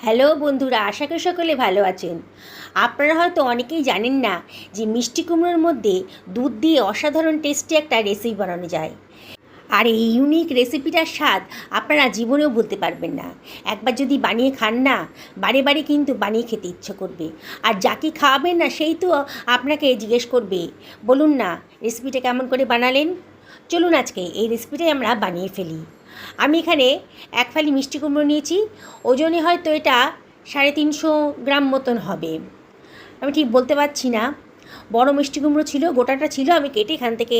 Hello বন্ধুরা, আশা করি সকলে ভালো আছেন। আপনারা হয়তো অনেকেই জানেন না যে মিষ্টি কুমড়োর মধ্যে দুধ দিয়ে অসাধারণ টেস্টি একটা রেসিপি বানানো যায়। আর এই ইউনিক রেসিপিটার স্বাদ আপনারা জীবনেও ভুলতে পারবেন না। একবার যদি বানিয়ে খান না, বারে বারে কিন্তু বানিয়ে খেতে ইচ্ছে করবে। আর যাকে খাওয়াবেন না সেই তো আপনাকে জিজ্ঞেস করবে, বলুন না রেসিপিটা কেমন করে বানালেন। চলুন আজকে এই রেসিপিটাই আমরা বানিয়ে ফেলি। আমি এখানে এক ফালি মিষ্টি কুমড়ো নিয়েছি। ওজনে হয়তো এটা 350 গ্রাম মতন হবে, আমি ঠিক বলতে পারছি না। বড় মিষ্টি কুমড়ো ছিল, গোটাটা ছিল, আমি কেটে এখান থেকে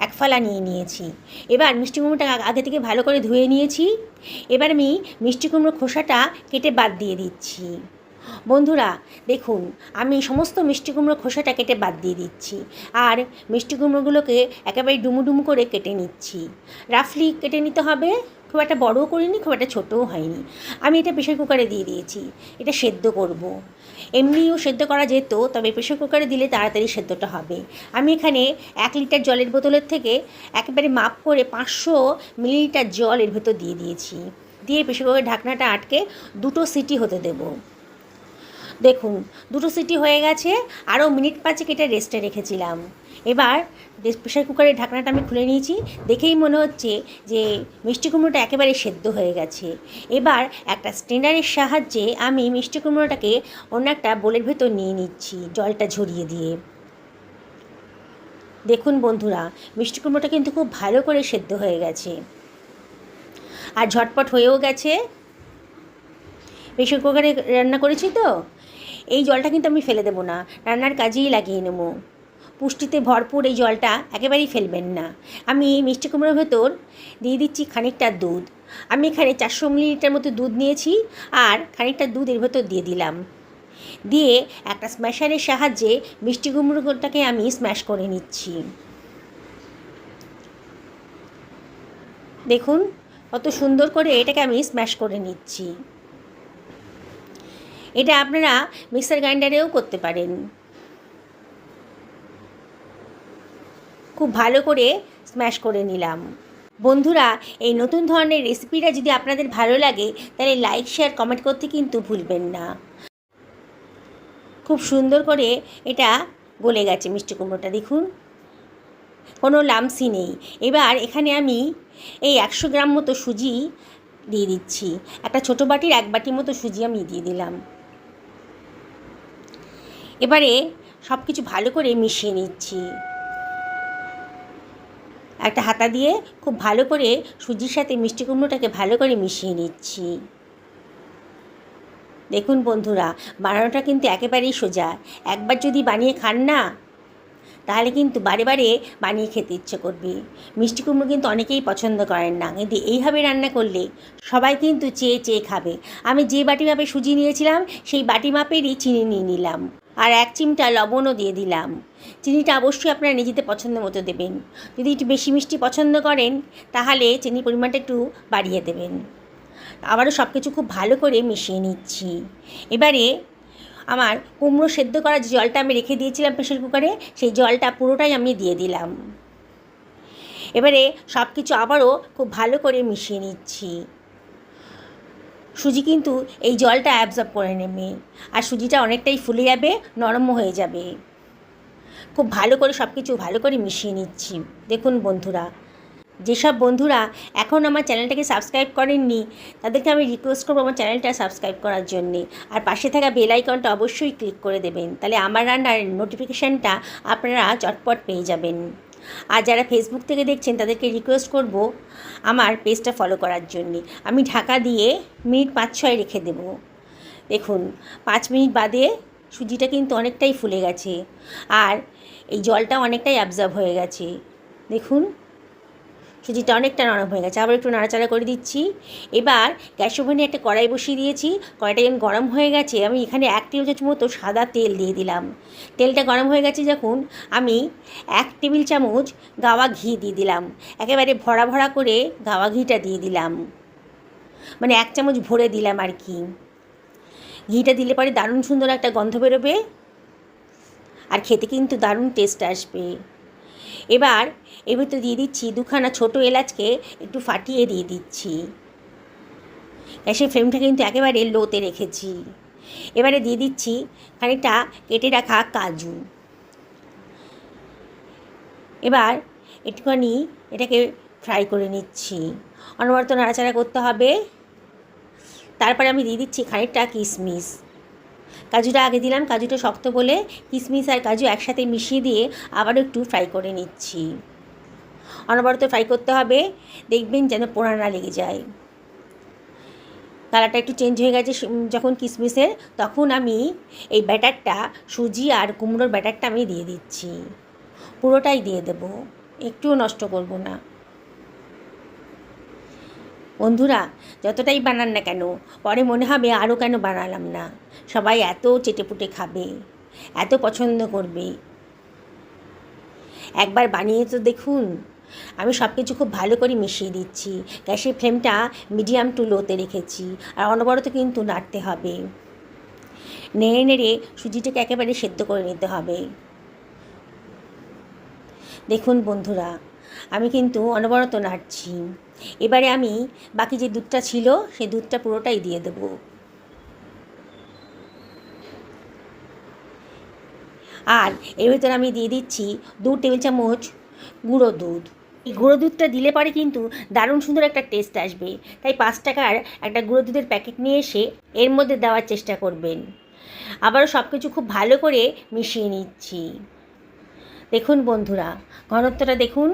এক ফালা নিয়ে নিয়েছি। এবার মিষ্টি কুমড়োটা আগে থেকে ভালো করে ধুয়ে নিয়েছি। এবার আমি মিষ্টি কুমড়ো খোসাটা কেটে বাদ দিয়ে দিচ্ছি। বন্ধুরা দেখুন, আমি সমস্ত মিষ্টি কুমড়ো খোসাটা কেটে বাদ দিয়ে দিচ্ছি। আর মিষ্টি কুমড়োগুলোকে একেবারে ডুমু ডুমু করে কেটে নিচ্ছি। রাফলি কেটে নিতে হবে, খুব একটা বড়ও করিনি, খুব একটা ছোটও হয়নি। আমি এটা প্রেশার কুকারে দিয়ে দিয়েছি, এটা সেদ্ধ করব। এমনিও সেদ্ধ করা যেত, তবে প্রেশার কুকারে দিলে তাড়াতাড়ি সেদ্ধটা হবে। আমি এখানে 1 লিটার জলের বোতলের থেকে একেবারে মাপ করে 500 মিলিলিটার জল এর ভেতর দিয়ে দিয়েছি। দিয়ে প্রেশার কুকারের ঢাকনাটা আটকে 2টো সিটি হতে দেবো। দেখুন 2টো সিটি হয়ে গেছে, আরও মিনিট 5 এটা রেস্টে রেখেছিলাম। এবার প্রেশার কুকারের ঢাকনাটা আমি খুলে নিয়েছি। দেখেই মনে হচ্ছে যে মিষ্টি কুমড়োটা একেবারে সেদ্ধ হয়ে গেছে। এবার একটা স্ট্রেনারের সাহায্যে আমি মিষ্টি কুমড়োটাকে অন্য একটা বোলের ভেতর নিয়ে নিচ্ছি, জলটা ঝরিয়ে দিয়ে। দেখুন বন্ধুরা, মিষ্টি কুমড়োটা কিন্তু খুব ভালো করে সেদ্ধ হয়ে গেছে আর ঝটপট হয়েও গেছে। প্রেশার কুকারে রান্না করেছি তো, এই জলটা কিন্তু আমি ফেলে দেবো না, রান্নার কাজেই লাগিয়ে নেবো। পুষ্টিতে ভরপুর এই জলটা একেবারেই ফেলবেন না। আমি মিষ্টি কুমড়োর ভেতর দিয়ে দিচ্ছি খানিকটা দুধ। আমি এখানে 400 মিলিলিটার মতো দুধ নিয়েছি, আর খানিকটা দুধ এর ভেতর দিয়ে দিলাম। দিয়ে একটা স্ম্যাশারের সাহায্যে মিষ্টি কুমড়োটাকে আমি স্ম্যাশ করে নিচ্ছি। দেখুন কত সুন্দর করে এটাকে আমি স্ম্যাশ করে নিচ্ছি। এটা আপনারা মিক্সার গ্রাইন্ডারেও করতে পারেন। খুব ভালো করে স্ম্যাশ করে নিলাম। বন্ধুরা, এই নতুন ধরনের রেসিপিটা যদি আপনাদের ভালো লাগে তাহলে লাইক শেয়ার কমেন্ট করতে কিন্তু ভুলবেন না। খুব সুন্দর করে এটা গলে গেছে মিষ্টি কুমড়োটা, দেখুন কোনো লামসি নেই। এবার এখানে আমি এই 100 গ্রাম মতো সুজি দিয়ে দিচ্ছি। একটা ছোটো বাটির 1 বাটি মতো সুজি আমি দিয়ে দিলাম। এবারে সব কিছু ভালো করে মিশিয়ে নিচ্ছি। একটা হাতা দিয়ে খুব ভালো করে সুজির সাথে মিষ্টি কুমড়োটাকে ভালো করে মিশিয়ে নিচ্ছি। দেখুন বন্ধুরা, বানানোটা কিন্তু একেবারেই সোজা। একবার যদি বানিয়ে খান না, তাহলে কিন্তু বারে বারে বানিয়ে খেতে ইচ্ছে করবে। মিষ্টি কুমড়ো কিন্তু অনেকেই পছন্দ করেন না, কিন্তু এইভাবে রান্না করলে সবাই কিন্তু চেয়ে চেয়ে খাবে। আমি যে বাটি মাপে সুজি নিয়েছিলাম সেই বাটি মাপেরই চিনি নিয়ে নিলাম, আর 1 চিমটা লবণও দিয়ে দিলাম। চিনিটা অবশ্যই আপনারা নিজেদের পছন্দ মতো দেবেন। যদি একটু বেশি মিষ্টি পছন্দ করেন তাহলে চিনির পরিমাণটা একটু বাড়িয়ে দেবেন। আবারও সব কিছু খুব ভালো করে মিশিয়ে নিচ্ছি। এবারে আমার কুমড়ো সেদ্ধ করা যে জলটা আমি রেখে দিয়েছিলাম প্রেশার কুকারে, সেই জলটা পুরোটাই আমি দিয়ে দিলাম। এবারে সব কিছু আবারও খুব ভালো করে মিশিয়ে নিচ্ছি। সুজি কিন্তু এই জলটা অ্যাবজর্ব করে নেবে, আর সুজিটা অনেকটাই ফুলে যাবে, নরমও হয়ে যাবে। খুব ভালো করে সব কিছু ভালো করে মিশিয়ে নিচ্ছি। দেখুন বন্ধুরা, যেসব বন্ধুরা এখন আমার চ্যানেলটাকে সাবস্ক্রাইব করেননি তাদেরকে আমি রিকোয়েস্ট করবো আমার চ্যানেলটা সাবস্ক্রাইব করার জন্যে, আর পাশে থাকা বেল আইকনটা অবশ্যই ক্লিক করে দেবেন, তাহলে আমার রান্নার নোটিফিকেশানটা আপনারা চটপট পেয়ে যাবেন। আর যারা ফেসবুক থেকে দেখছেন তাদেরকে রিকোয়েস্ট করব আমার পেজটা ফলো করার জন্যে। আমি ঢাকা দিয়ে মিনিট 5-6 রেখে দেব। দেখুন 5 মিনিট বাদে সুজিটা কিন্তু অনেকটাই ফুলে গেছে, আর এই জলটা অনেকটাই অ্যাবজর্ব হয়ে গেছে। দেখুন সুজিটা অনেকটা নরম হয়ে গেছে। আবার একটু নাড়াচাড়া করে দিচ্ছি। এবার গ্যাস ওভেনে একটা কড়াই বসিয়ে দিয়েছি। কড়াইটা যখন গরম হয়ে গেছে আমি এখানে 1 টেবিল চামচ মতো সাদা তেল দিয়ে দিলাম। তেলটা গরম হয়ে গেছে যখন, আমি 1 টেবিল চামচ গাওয়া ঘি দিয়ে দিলাম। একেবারে ভরা ভরা করে গাওয়া ঘিটা দিয়ে দিলাম, মানে 1 চামচ ভরে দিলাম আর কি। ঘিটা দিলে পরে দারুণ সুন্দর একটা গন্ধ বেরোবে, আর খেতে কিন্তু দারুণ টেস্ট আসবে। এবার এর ভিতরে দিয়ে দিচ্ছি 2খানা ছোটো এলাচকে একটু ফাটিয়ে দিয়ে দিচ্ছি। গ্যাসের ফ্লেমটা কিন্তু একেবারে লোতে রেখেছি। এবারে দিয়ে দিচ্ছি খানিকটা কেটে রাখা কাজু। এবার একটুখানি এটাকে ফ্রাই করে নিচ্ছি, অনবরত নাড়াচাড়া করতে হবে। তারপরে আমি দিয়ে দিচ্ছি খানিকটা কিশমিশ। কাজুটা আগে দিলাম, কাজুটা শক্ত বলে কিশমিশ আর কাজু একসাথে মিশিয়ে দিয়ে আবারও একটু ফ্রাই করে নিচ্ছি। অনবরত ফ্রাই করতে হবে, দেখবেন যেন পোড়া না লেগে যায়। কালারটা একটু চেঞ্জ হয়ে গেছে যখন কিশমিশের, তখন আমি এই ব্যাটারটা, সুজি আর কুমড়োর ব্যাটারটা আমি দিয়ে দিচ্ছি। পুরোটাই দিয়ে দেব, একটুও নষ্ট করব না। বন্ধুরা, যতটাই বানান না কেন পরে মনে হবে আরও কেন বানালাম না। সবাই এত চেটেপুটে খাবে, এত পছন্দ করবে। একবার বানিয়ে তো দেখুন। আমি সব কিছু খুব ভালো করে মিশিয়ে দিচ্ছি। গ্যাসের ফ্লেমটা মিডিয়াম টু লোতে রেখেছি, আর অনবরত কিন্তু নাড়তে হবে। নেড়ে নেড়ে সুজিটাকে একেবারে সেদ্ধ করে নিতে হবে। দেখুন বন্ধুরা, আমি কিন্তু অনবরত নাড়ছি। এবারে আমি বাকি যে দুধটা ছিল সেই দুধটা পুরোটাই দিয়ে দেব। আর এর ভিতরে আমি দিয়ে দিচ্ছি 2 টেবিল চামচ গুঁড়ো দুধ। এই গুঁড়ো দুধটা দিলে পরে কিন্তু দারুণ সুন্দর একটা টেস্ট আসবে। তাই 5 টাকার একটা গুঁড়ো দুধের প্যাকেট নিয়ে এসে এর মধ্যে দেওয়ার চেষ্টা করবেন। আবারও সব কিছু খুব ভালো করে মিশিয়ে নিচ্ছি। দেখুন বন্ধুরা, ঘনত্বটা দেখুন,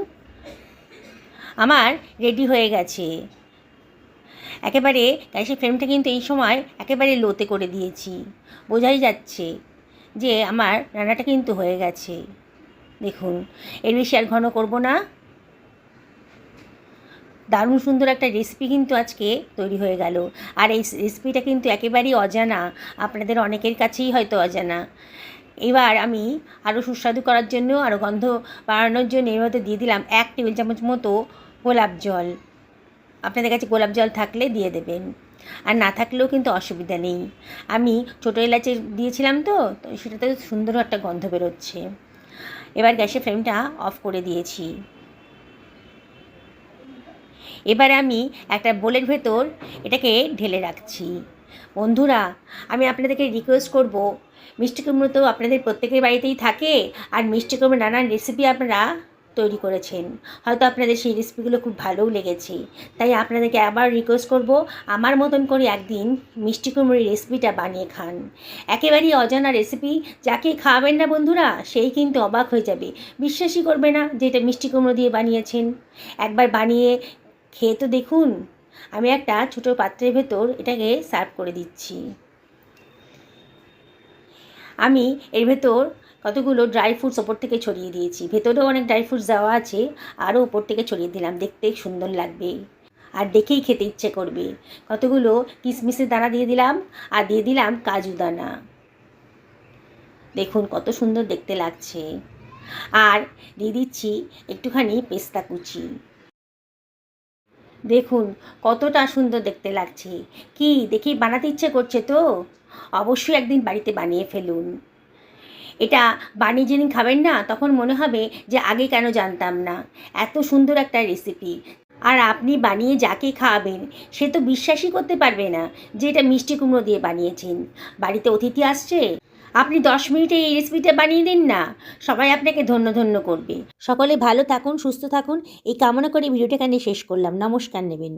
আমার রেডি হয়ে গেছে। একেবারে গ্যাসের ফ্লেমটা কিন্তু এই সময় একেবারে লোতে করে দিয়েছি। বোঝাই যাচ্ছে যে আমার রান্নাটা কিন্তু হয়ে গেছে। দেখুন, এর বেশি আর ঘন করব না। দারুণ সুন্দর একটা রেসিপি কিন্তু আজকে তৈরি হয়ে গেল। আর এই রেসিপিটা কিন্তু একেবারেই অজানা, আপনাদের অনেকের কাছেই হয়তো অজানা। এবার আমি আরও সুস্বাদু করার জন্য, আরও গন্ধ বাড়ানোর জন্য এর মধ্যে দিয়ে দিলাম 1 টেবিল চামচ মতো গোলাপ জল। আপনাদের কাছে গোলাপ জল থাকলে দিয়ে দেবেন, আর না থাকলেও কিন্তু অসুবিধা নেই। আমি ছোটো এলাচি দিয়েছিলাম তো সেটাতে সুন্দর একটা গন্ধ বেরোচ্ছে। এবার গ্যাসের ফ্লেমটা অফ করে দিয়েছি। এবারে আমি একটা বোলের ভেতর এটাকে ঢেলে রাখছি। বন্ধুরা, আমি আপনাদেরকে রিকোয়েস্ট করব, মিষ্টি কুমড়ো তো আপনাদের প্রত্যেকের বাড়িতেই থাকে, আর মিষ্টি কুমড়োর নানান রেসিপি আপনারা তৈরি করেছেন। হয়তো আপনাদের সেই রেসিপিগুলো খুব ভালোও লেগেছে। তাই আপনাদেরকে আবার রিকোয়েস্ট করব, আমার মতন করে একদিন মিষ্টি কুমড়োর রেসিপিটা বানিয়ে খান। একেবারেই অজানা রেসিপি, যাকে খাওয়াবেন না বন্ধুরা সেই কিন্তু অবাক হয়ে যাবে, বিশ্বাসই করবে না যে এটা মিষ্টি কুমড়ো দিয়ে বানিয়েছেন। একবার বানিয়ে খেয়ে তো দেখুন। আমি একটা ছোটো পাত্রের ভেতর এটাকে সার্ভ করে দিচ্ছি। আমি এর ভেতর কতগুলো ড্রাই ফ্রুটস ওপর থেকে ছড়িয়ে দিয়েছি। ভেতরেও অনেক ড্রাই ফ্রুটস দেওয়া আছে, আরও ওপর থেকে ছড়িয়ে দিলাম, দেখতে সুন্দর লাগবে আর দেখেই খেতে ইচ্ছে করবে। কতগুলো কিশমিশের দানা দিয়ে দিলাম, আর দিয়ে দিলাম কাজু দানা। দেখুন কত সুন্দর দেখতে লাগছে। আর দিয়ে দিচ্ছি একটুখানি পেস্তা কুচি। দেখুন কতটা সুন্দর দেখতে লাগছে। কি দেখি বানাতে ইচ্ছে করছে তো? অবশ্যই একদিন বাড়িতে বানিয়ে ফেলুন। এটা বানিয়ে যেদিন খাবেন না তখন মনে হবে যে আগে কেন জানতাম না, এত সুন্দর একটা রেসিপি। আর আপনি বানিয়ে যাকে খাওয়াবেন সে তো বিশ্বাসই করতে পারবে না যে এটা মিষ্টি কুমড়ো দিয়ে বানিয়েছেন। বাড়িতে অতিথি আসছে, আপনি 10 মিনিটে এই রেসিপিটা বানিয়ে দিন না, সবাই আপনাকে ধন্য ধন্য করবে। সকলে ভালো থাকুন, সুস্থ থাকুন, এই কামনা করে ভিডিওটা এখানে শেষ করলাম। নমস্কার নেবেন।